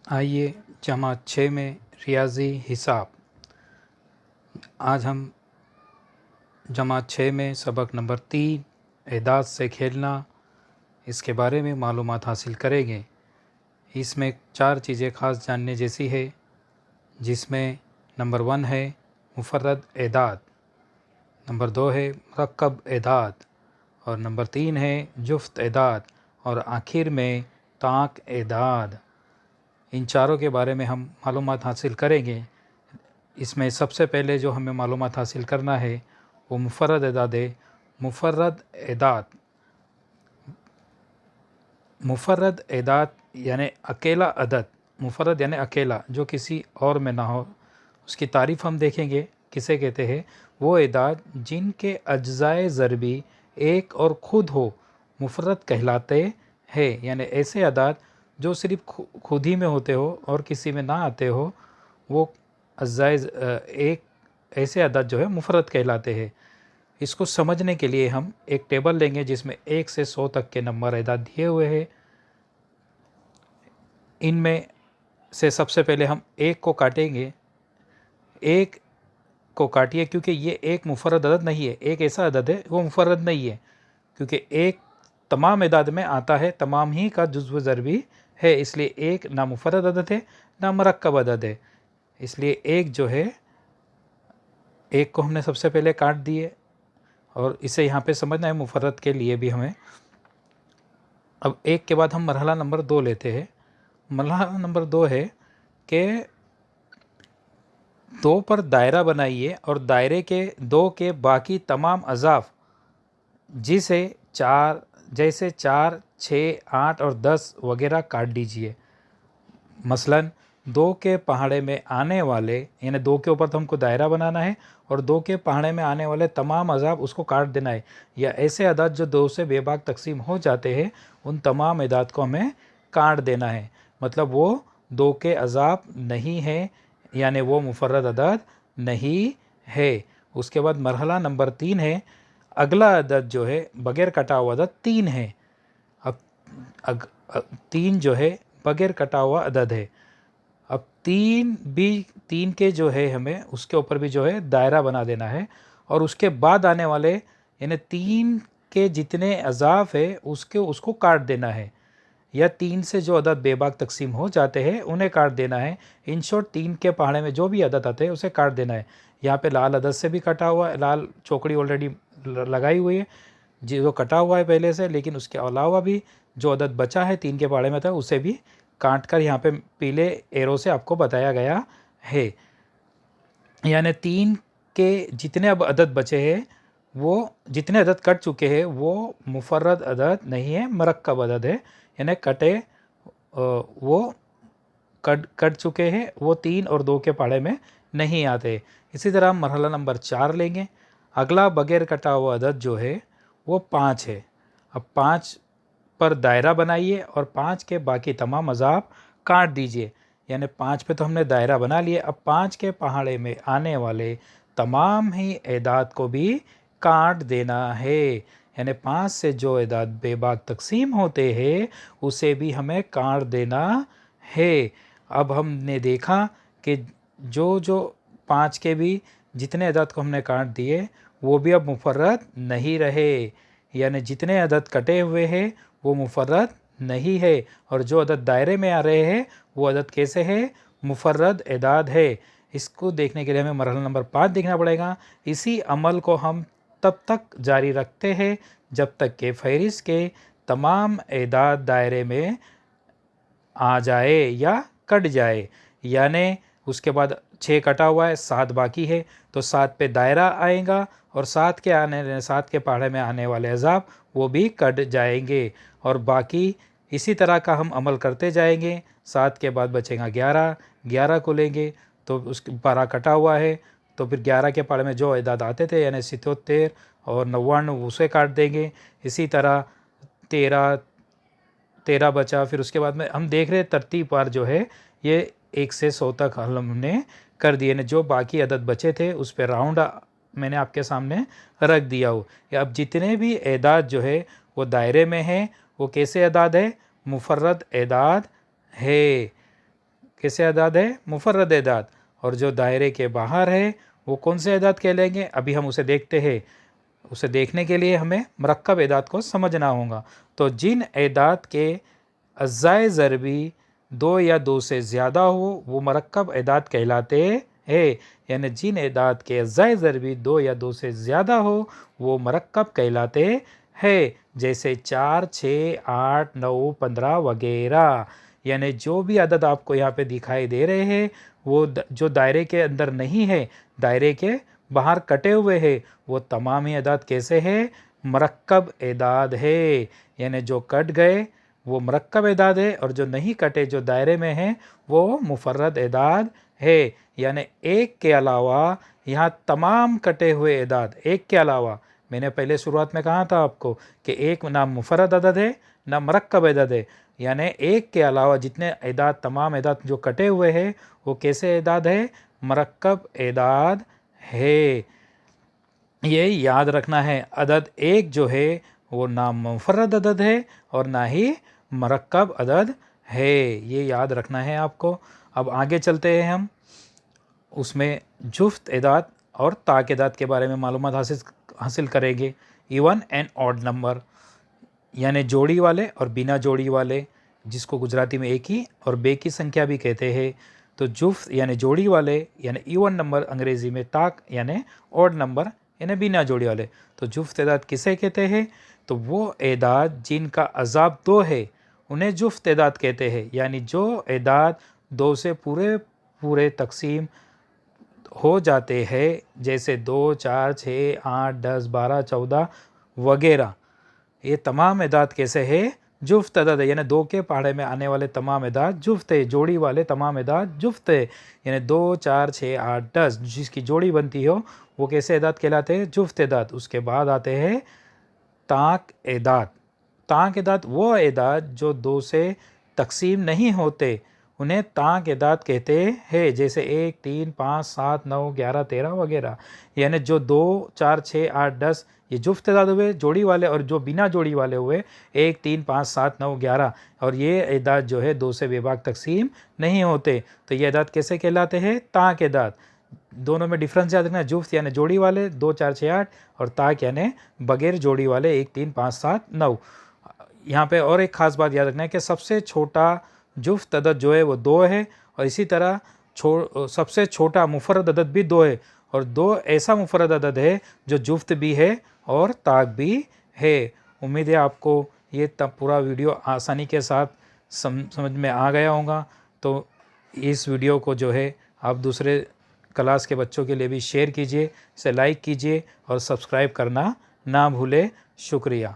आइए जमात 6 में रियाजी हिसाब। आज हम जमात 6 में सबक नंबर 3 एदाद से खेलना, इसके बारे में मालूमात हासिल करेंगे। इसमें 4 चीज़ें ख़ास जानने जैसी है, जिसमें नंबर 1 है मुफर्रद एदाद, नंबर 2 है मुरक्कब एदाद, और नंबर 3 है जुफ्त एदाद, और आखिर में ताक एदाद। इन चारों के बारे में हम मालूमात हासिल करेंगे। इसमें सबसे पहले जो हमें मालूमात हासिल करना है वो मुफर्रद एदाद है। मुफर्रद एदाद यानी अकेला अदद। मुफर्रद यानी अकेला, जो किसी और में ना हो। उसकी तारीफ़ हम देखेंगे किसे कहते हैं। वो एदाद जिनके अज्जाए ज़रबी एक और ख़ुद हो, मुफर्रद कहलाते हैं। यानी ऐसे अदाद जो सिर्फ खुद ही में होते हो और किसी में ना आते हो, वो अज्जाए एक ऐसे अदाद जो है मुफर्रद कहलाते हैं। इसको समझने के लिए हम एक टेबल लेंगे जिसमें 1 से 100 तक के नंबर एदाद दिए हुए हैं। इनमें से सबसे पहले हम 1 को काटेंगे। 1 को काटिए, क्योंकि ये एक मुफर्रद अदद नहीं है। एक ऐसा अदद है वो मुफर्रद नहीं है, क्योंकि एक तमाम एदाद में आता है, तमाम ही का जुज़्व ज़रबी है। इसलिए एक ना मुफर्रद अदद है ना मरक्कब अदद है। इसलिए एक जो है, एक को हमने सबसे पहले काट दिए, और इसे यहाँ पे समझना है मुफर्रद के लिए भी हमें। अब 1 के बाद हम मरहला नंबर 2 लेते हैं। मरहला नंबर 2 है कि 2 पर दायरा बनाइए और दायरे के 2 के बाकी तमाम अज़ाफ़ जैसे 4, 6, 8 और 10 वगैरह काट दीजिए। मसलन 2 के पहाड़े में आने वाले, यानी 2 के ऊपर तो हमको दायरा बनाना है और 2 के पहाड़े में आने वाले तमाम अज़ाफ़ उसको काट देना है। या ऐसे अदाद जो 2 से बेबाक तकसीम हो जाते हैं, उन तमाम अदाद को हमें काट देना है। मतलब वो 2 के अज़ाफ़ नहीं है, यानी वो मुफर्रद अदद नहीं है। उसके बाद मरहला नंबर 3 है। अगला अदद जो है बग़ैर कटा हुआ अदद 3 है। अब 3 जो है बग़ैर कटा हुआ अदद है। अब 3 के जो है हमें उसके ऊपर भी जो है दायरा बना देना है, और उसके बाद आने वाले यानी 3 के जितने अज़ाफ़ है उसको काट देना है। या 3 से जो अदद बेबाक तकसीम हो जाते हैं उन्हें काट देना है। इन शॉर्ट 3 के पहाड़े में जो भी अदद आते हैं उसे काट देना है। यहाँ पे लाल अदद से भी कटा हुआ है, लाल चौकड़ी ऑलरेडी लगाई हुई है जो कटा हुआ है पहले से, लेकिन उसके अलावा भी जो अदद बचा है 3 के पहाड़े में था उसे भी काट कर यहाँ पे पीले एरो से आपको बताया गया है। यानी 3 के जितने अब अदद बचे हैं, वो जितने अदद कट चुके हैं वो मुफर्रद अदद नहीं है, मरक्कब अदद है। यानी कटे वो कट चुके हैं, वो 3 और 2 के पहाड़े में नहीं आते। इसी तरह हम मरहला नंबर 4 लेंगे। अगला बग़ैर कटा हुआ अदद जो है वो 5 है। अब 5 पर दायरा बनाइए और 5 के बाकी तमाम अज़ाफ़ काट दीजिए। यानी 5 पे तो हमने दायरा बना लिए, अब 5 के पहाड़े में आने वाले तमाम ही एदाद को भी काट देना है। यानी 5 से जो एदाद बेबाक तकसीम होते हैं उसे भी हमें काट देना है। अब हमने देखा कि जो 5 के भी जितने अदद को हमने काट दिए वो भी अब मुफर्रद नहीं रहे। यानी जितने अदद कटे हुए हैं वो मुफर्रद नहीं है, और जो अदद दायरे में आ रहे हैं वो अदद कैसे है, मुफर्रद एदाद है। इसको देखने के लिए हमें मरहला नंबर 5 देखना पड़ेगा। इसी अमल को हम तब तक जारी रखते हैं जब तक कि फ़हरिस्त के तमाम एदाद दायरे में आ जाए या कट जाए। यानी उसके बाद 6 कटा हुआ है, 7 बाकी है, तो 7 पे दायरा आएगा और 7 के पहाड़े में आने वाले अज़ाफ़ वो भी कट जाएंगे, और बाकी इसी तरह का हम अमल करते जाएंगे। 7 के बाद बचेगा 11 को लेंगे तो उसके 12 कटा हुआ है, तो फिर 11 के पहाड़े में जो एदाद आते थे यानी 77 और 99 उसे काट देंगे। इसी तरह 13 बचा। फिर उसके बाद में हम देख रहे तरतीब पर जो है ये 1 से 100 तक हमने कर दिए ने। जो बाकी अदद बचे थे उस पर राउंड मैंने आपके सामने रख दिया हो। अब जितने भी एदाद जो है वो दायरे में है, वो कैसे एदाद है, मुफर्रद एदाद है। कैसे अदाद है? मुफर्रद अदाद। और जो दायरे के बाहर है वो कौन से अदाद कहलाएंगे? अभी हम उसे देखते हैं। उसे देखने के लिए हमें मरक्कब एदाद को समझना होगा। तो जिन एदाद के अज़्ज़ाए ज़रबी 2 या 2 से ज़्यादा हो वो मरक्कब एदाद कहलाते हैं। यानी जिन एदाद के अज़्ज़ाए ज़रबी 2 या 2 से ज़्यादा हो वो मरक्कब कहलाते हैं। जैसे 4, 6, 8, 9, 15 वगैरह। यानी जो भी अदद आपको यहाँ पे दिखाई दे रहे हैं वो जो दायरे के अंदर नहीं है, दायरे के बाहर कटे हुए हैं, वो तमाम ही अदाद कैसे है? मरक्कब एदाद है। यानी जो कट गए वो मरक्कब एदाद है और जो नहीं कटे, जो दायरे में हैं, वो मुफर्रद एदाद है। यानी एक के अलावा यहाँ तमाम कटे हुए एदाद, एक के अलावा, मैंने पहले शुरुआत में कहा था आपको कि एक ना मुफर्रद अदद है ना मरक्कब अदद है। यानी एक के अलावा जितने एदाद, तमाम एदाद जो कटे हुए हैं वो कैसे एदाद है? मरक्कब एदाद है। ये याद रखना है। अदद एक जो है वो ना मुफर्रद अदद है और ना ही मरक्कब अदद है। ये याद रखना है आपको। अब आगे चलते हैं हम, उसमें जुफ्त एदाद और ताक एदाद के बारे में मालूमात हासिल करेंगे। इवन एंड ऑड नंबर यानी जोड़ी वाले और बिना जोड़ी वाले, जिसको गुजराती में एक ही और बे की संख्या भी कहते हैं। तो जुफ्त यानी जोड़ी वाले यानी इवन नंबर, अंग्रेज़ी में ताक यानी ऑड नंबर यानी बिना जोड़ी वाले। तो जुफ्त एदाद किसे कहते हैं? तो वो एदाद जिनका अज़ाब 2 है उन्हें जुफ्त एदाद कहते हैं। यानी जो एदाद 2 से पूरे तकसीम हो जाते हैं, जैसे 2, 4, 6, 8, 10, 12, 14 वगैरह, ये तमाम एदाद कैसे है? जुफ्त अदद है। यानी 2 के पहाड़े में आने वाले तमाम एदाद जुफ्त है। जोड़ी वाले तमाम एदाद जुफ्त है। यानी 2, 4, 6, 8, 10 जिसकी जोड़ी बनती हो वो कैसे एदाद कहलाते हैं? जुफ्त एदाद। उसके बाद आते हैं ताक एदाद। ताक एदाद वो एदाद जो 2 से तकसीम नहीं होते, उन्हें ताक एदाद कहते हैं। जैसे 1, 3, 5, 7, 9, 11, 13 वगैरह। यानी जो 2, 4, 6, 8, 10 ये जुफ्त एदाद हुए जोड़ी वाले, और जो बिना जोड़ी वाले हुए 1, 3, 5, 7, 9, 11, और ये एदाद जो है 2 से बेबाक तकसीम नहीं होते। तो ये एदाद कैसे कहलाते हैं? ताक एदाद। दोनों में डिफरेंस याद रखना। जुफ्त यानी जोड़ी वाले 2, 4, 6, 8 और ताक यानी बगैर जोड़ी वाले 1, 3, 5, 7, 9। यहाँ पे और एक ख़ास बात याद रखना है कि सबसे छोटा जुफ्त अदद जो है वो 2 है, और इसी तरह सबसे छोटा मुफर्रद अदद भी 2 है, और 2 ऐसा मुफर्रद अदद है जो जुफ्त भी है और ताक भी है। उम्मीद है आपको ये तब पूरा वीडियो आसानी के साथ समझ में आ गया होगा। तो इस वीडियो को जो है आप दूसरे क्लास के बच्चों के लिए भी शेयर कीजिए, इसे लाइक कीजिए और सब्सक्राइब करना ना भूलें। शुक्रिया।